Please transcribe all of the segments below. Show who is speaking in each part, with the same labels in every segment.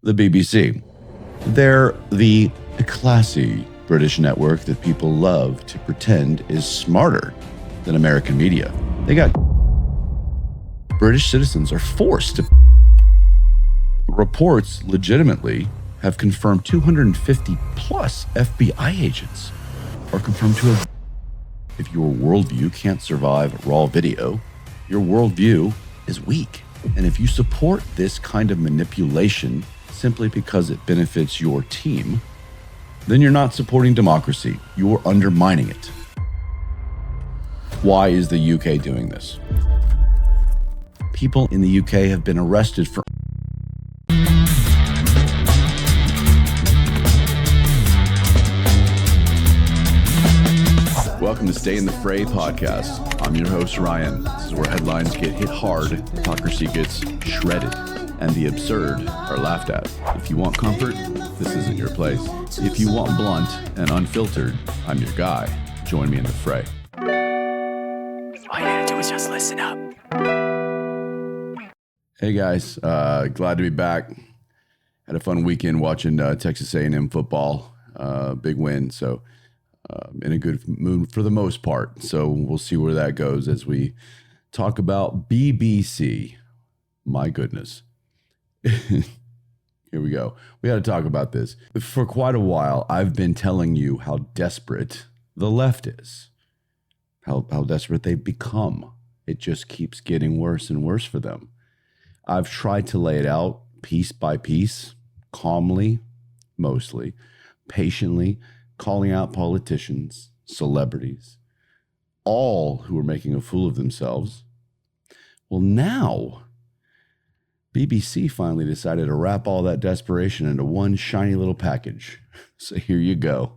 Speaker 1: the BBC. They're the classy British network that people love to pretend is smarter than American media. They got British citizens are forced to. Reports legitimately have confirmed 250 plus FBI agents are confirmed to have. If your worldview can't survive raw video, your worldview is weak. And if you support this kind of manipulation simply because it benefits your team, then you're not supporting democracy. You're undermining it. Why is the UK doing this? People in the UK have been arrested for Welcome to Stay in the Fray podcast. I'm your host, Ryan. This is where headlines get hit hard, hypocrisy gets shredded, and the absurd are laughed at. If you want comfort, this isn't your place. If you want blunt and unfiltered, I'm your guy. Join me in the fray.
Speaker 2: All you gotta do is just listen up.
Speaker 1: Hey guys, glad to be back. Had a fun weekend watching Texas A&M football. Big win, so in a good mood for the most part. So we'll see where that goes as we talk about BBC. My goodness. Here we go. We got to talk about this. For quite a while, I've been telling you how desperate the left is, how desperate they've become. It just keeps getting worse and worse for them. I've tried to lay it out piece by piece, calmly, mostly, patiently, calling out politicians, celebrities, all who are making a fool of themselves. Well, now, BBC finally decided to wrap all that desperation into one shiny little package. So here you go,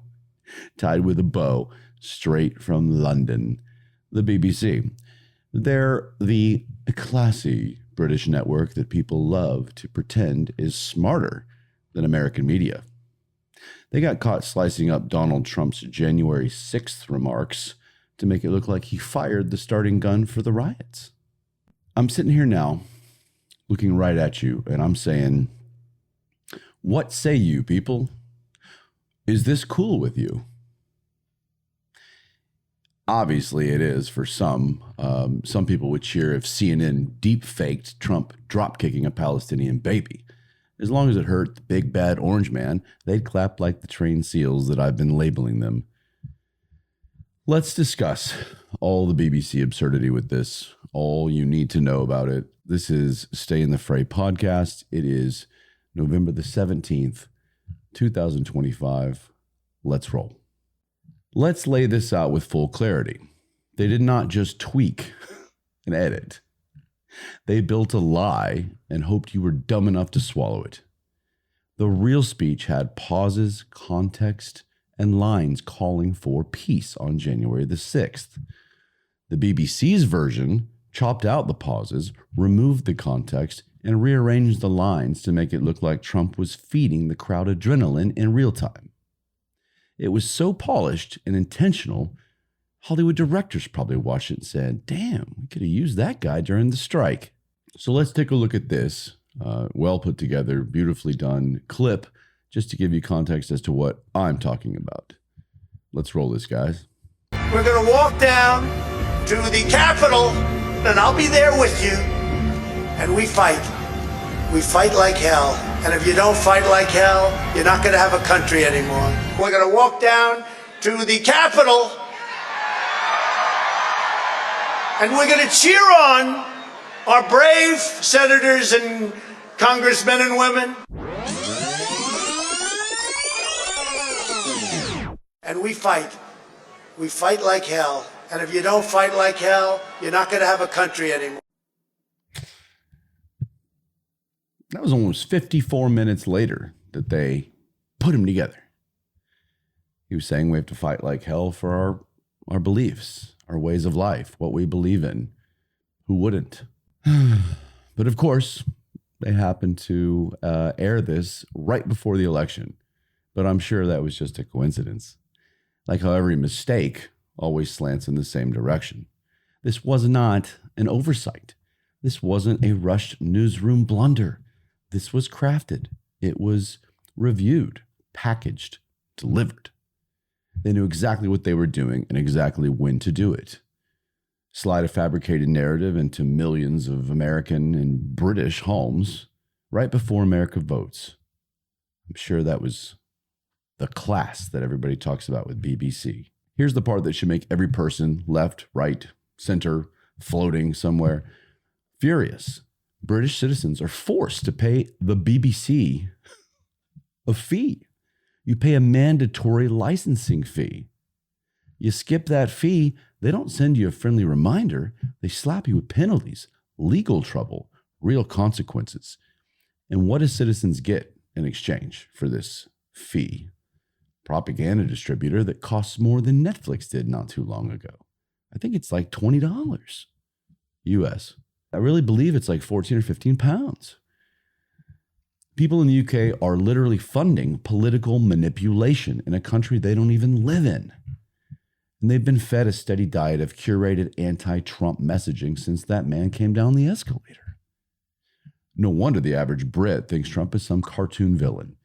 Speaker 1: tied with a bow, straight from London, the BBC. They're the classy British network that people love to pretend is smarter than American media. They got caught slicing up Donald Trump's January 6th remarks to make it look like he fired the starting gun for the riots. I'm sitting here now, looking right at you, and I'm saying, what say you, people? Is this cool with you? Obviously it is for some. Some people would cheer if CNN deep-faked Trump drop-kicking a Palestinian baby. As long as it hurt the big bad orange man, they'd clap like the trained seals that I've been labeling them. Let's discuss all the BBC absurdity with this, all you need to know about it. This is Stay in the Fray podcast. It is November the 17th, 2025. Let's roll. Let's lay this out with full clarity. They did not just tweak and edit. They built a lie and hoped you were dumb enough to swallow it. The real speech had pauses, context, and lines calling for peace on January the 6th. The BBC's version chopped out the pauses, removed the context, and rearranged the lines to make it look like Trump was feeding the crowd adrenaline in real time. It was so polished and intentional, Hollywood directors probably watched it and said, damn, we could have used that guy during the strike. So let's take a look at this well put together, beautifully done clip, just to give you context as to what I'm talking about. Let's roll this, guys.
Speaker 3: We're going to walk down to the Capitol, and I'll be there with you, and we fight. We fight like hell, and if you don't fight like hell, you're not going to have a country anymore. We're going to walk down to the Capitol, and we're going to cheer on our brave senators and congressmen and women. And we fight. We fight like hell. And if you don't fight like hell, you're not going to have a country anymore.
Speaker 1: That was almost 54 minutes later that they put him together. He was saying we have to fight like hell for our beliefs, our ways of life, what we believe in. Who wouldn't? But of course, they happened to air this right before the election. But I'm sure that was just a coincidence. Like how every mistake always slants in the same direction. This was not an oversight. This wasn't a rushed newsroom blunder. This was crafted. It was reviewed, packaged, delivered. They knew exactly what they were doing and exactly when to do it. Slide a fabricated narrative into millions of American and British homes right before America votes. I'm sure that was the class that everybody talks about with BBC. Here's the part that should make every person, left, right, center, floating somewhere, furious. British citizens are forced to pay the BBC a fee. You pay a mandatory licensing fee. You skip that fee, they don't send you a friendly reminder. They slap you with penalties, legal trouble, real consequences. And what do citizens get in exchange for this fee? Propaganda distributor that costs more than Netflix did not too long ago. I think it's like $20 US. I really believe it's like 14 or 15 pounds. People in the UK are literally funding political manipulation in a country they don't even live in. And they've been fed a steady diet of curated anti-Trump messaging since that man came down the escalator. No wonder the average Brit thinks Trump is some cartoon villain.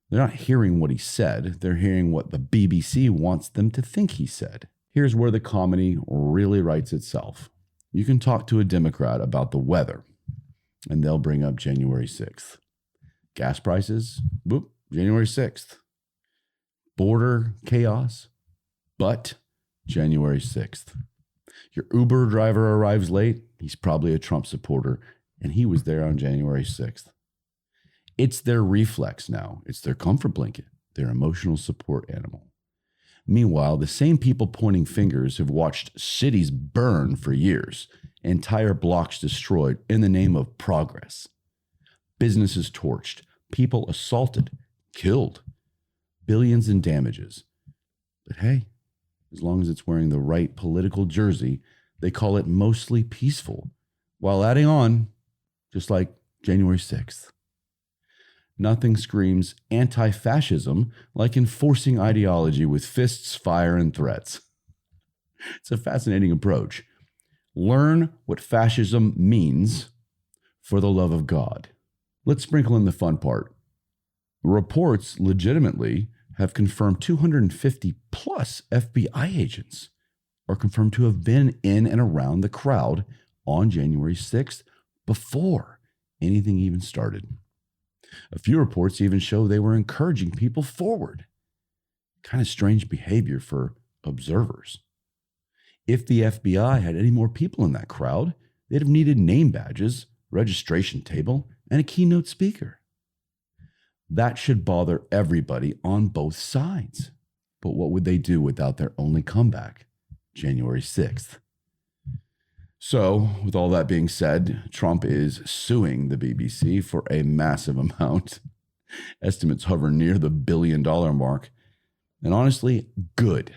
Speaker 1: They're not hearing what he said. They're hearing what the BBC wants them to think he said. Here's where the comedy really writes itself. You can talk to a Democrat about the weather, and they'll bring up January 6th. Gas prices, boop, January 6th. Border chaos, but January 6th. Your Uber driver arrives late, he's probably a Trump supporter, and he was there on January 6th. It's their reflex now. It's their comfort blanket, their emotional support animal. Meanwhile, the same people pointing fingers have watched cities burn for years, entire blocks destroyed in the name of progress. Businesses torched, people assaulted, killed, billions in damages. But hey, as long as it's wearing the right political jersey, they call it mostly peaceful, while adding on, just like January 6th. Nothing screams anti-fascism like enforcing ideology with fists, fire, and threats. It's a fascinating approach. Learn what fascism means for the love of God. Let's sprinkle in the fun part. Reports legitimately have confirmed 250 plus FBI agents are confirmed to have been in and around the crowd on January 6th before anything even started. A few reports even show they were encouraging people forward. Kind of strange behavior for observers. If the FBI had any more people in that crowd, they'd have needed name badges, registration table, and a keynote speaker. That should bother everybody on both sides. But what would they do without their only comeback, January 6th? So, with all that being said, Trump is suing the BBC for a massive amount. Estimates hover near the $1 billion mark. And honestly, good.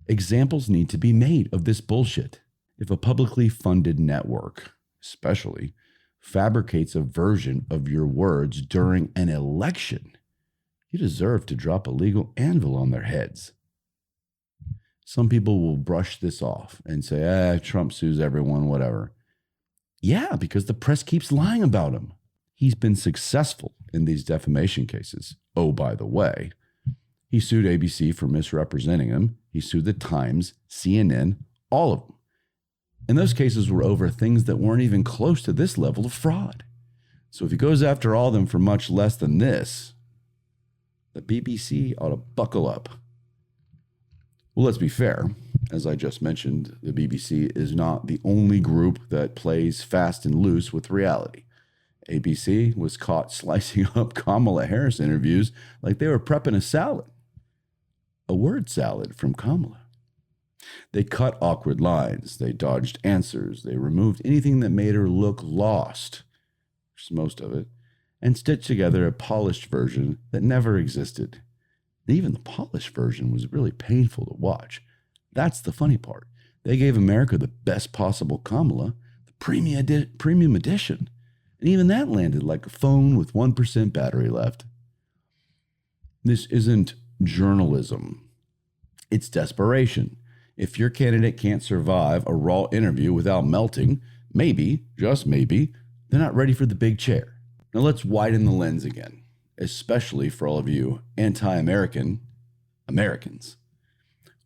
Speaker 1: Examples need to be made of this bullshit. If a publicly funded network, especially, fabricates a version of your words during an election, you deserve to drop a legal anvil on their heads. Some people will brush this off and say, Trump sues everyone, whatever. Yeah, because the press keeps lying about him. He's been successful in these defamation cases. Oh, by the way, he sued ABC for misrepresenting him. He sued the Times, CNN, all of them. And those cases were over things that weren't even close to this level of fraud. So if he goes after all of them for much less than this, the BBC ought to buckle up. Well, let's be fair. As I just mentioned, the BBC is not the only group that plays fast and loose with reality. ABC was caught slicing up Kamala Harris interviews like they were prepping a salad. A word salad from Kamala. They cut awkward lines. They dodged answers. They removed anything that made her look lost, which is most of it, and stitched together a polished version that never existed. And even the polished version was really painful to watch. That's the funny part. They gave America the best possible Kamala, the premium edition. And even that landed like a phone with 1% battery left. This isn't journalism. It's desperation. If your candidate can't survive a raw interview without melting, maybe, just maybe, they're not ready for the big chair. Now let's widen the lens again. especially for all of you anti-American Americans.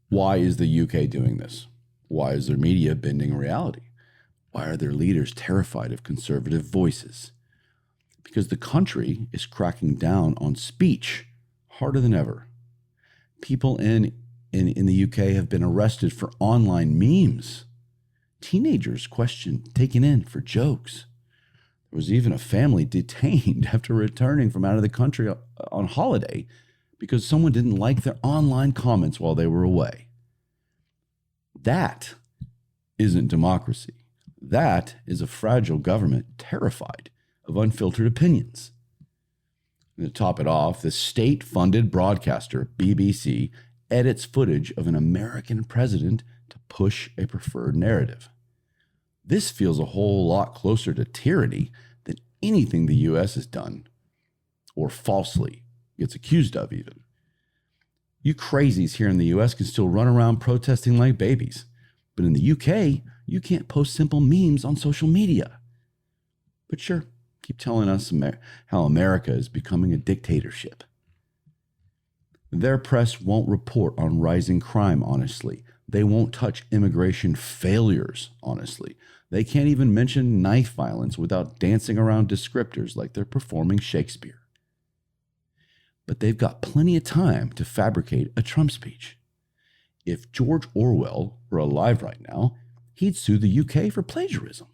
Speaker 1: Why is the UK doing this? Why is their media bending reality? Why are their leaders terrified of conservative voices? Because the country is cracking down on speech harder than ever. People in the UK have been arrested for online memes. Teenagers taken in for jokes. There was even a family detained after returning from out of the country on holiday because someone didn't like their online comments while they were away. That isn't democracy. That is a fragile government terrified of unfiltered opinions. And to top it off, the state-funded broadcaster, BBC, edits footage of an American president to push a preferred narrative. This feels a whole lot closer to tyranny than anything the US has done, or falsely gets accused of even. You crazies here in the US can still run around protesting like babies, but in the UK, you can't post simple memes on social media. But sure, keep telling us how America is becoming a dictatorship. Their press won't report on rising crime honestly. They won't touch immigration failures honestly. They can't even mention knife violence without dancing around descriptors like they're performing Shakespeare. But they've got plenty of time to fabricate a Trump speech. If George Orwell were alive right now, he'd sue the UK for plagiarism.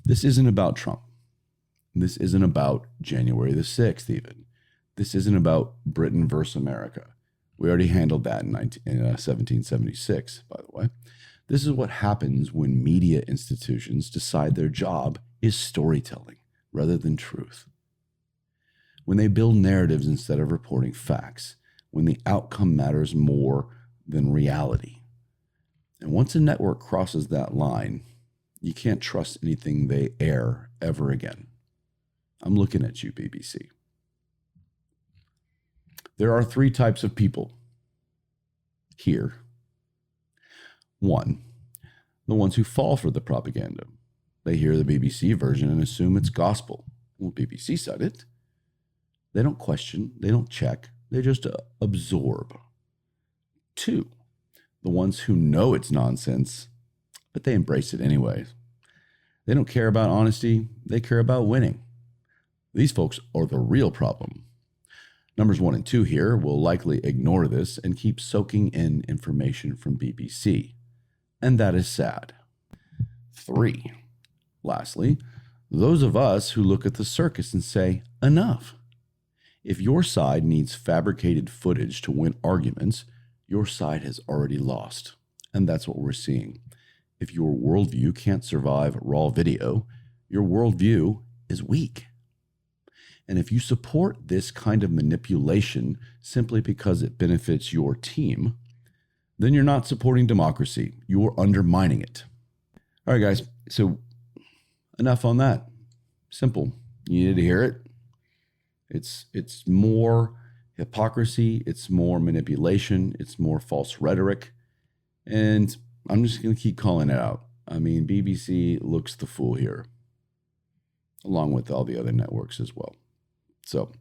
Speaker 1: This isn't about Trump. This isn't about January the 6th even. This isn't about Britain versus America. We already handled that in 1776, by the way. This is what happens when media institutions decide their job is storytelling rather than truth. When they build narratives instead of reporting facts, when the outcome matters more than reality. And once a network crosses that line, you can't trust anything they air ever again. I'm looking at you, BBC. There are 3 types of people here. 1, the ones who fall for the propaganda. They hear the BBC version and assume it's gospel. Well, BBC said it. They don't question, they don't check, they just absorb. 2, the ones who know it's nonsense, but they embrace it anyway. They don't care about honesty, they care about winning. These folks are the real problem. Numbers 1 and 2 here will likely ignore this and keep soaking in information from BBC. And that is sad. 3, lastly, those of us who look at the circus and say, enough. If your side needs fabricated footage to win arguments, your side has already lost. And that's what we're seeing. If your worldview can't survive raw video, your worldview is weak. And if you support this kind of manipulation simply because it benefits your team, then you're not supporting democracy. You're undermining it. All right, guys. So enough on that. Simple. You needed to hear it. It's more hypocrisy. It's more manipulation. It's more false rhetoric. And I'm just going to keep calling it out. I mean, BBC looks the fool here, along with all the other networks as well. So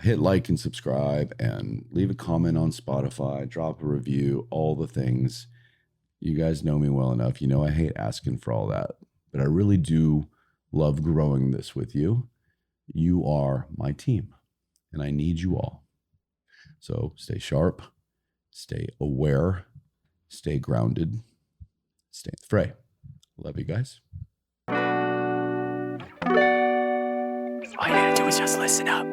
Speaker 1: hit like and subscribe and leave a comment on Spotify, drop a review, all the things. You guys know me well enough. You know I hate asking for all that, but I really do love growing this with you. You are my team, and I need you all. So stay sharp, stay aware, stay grounded, stay in the fray. Love you guys.
Speaker 2: All you gotta do is just listen up.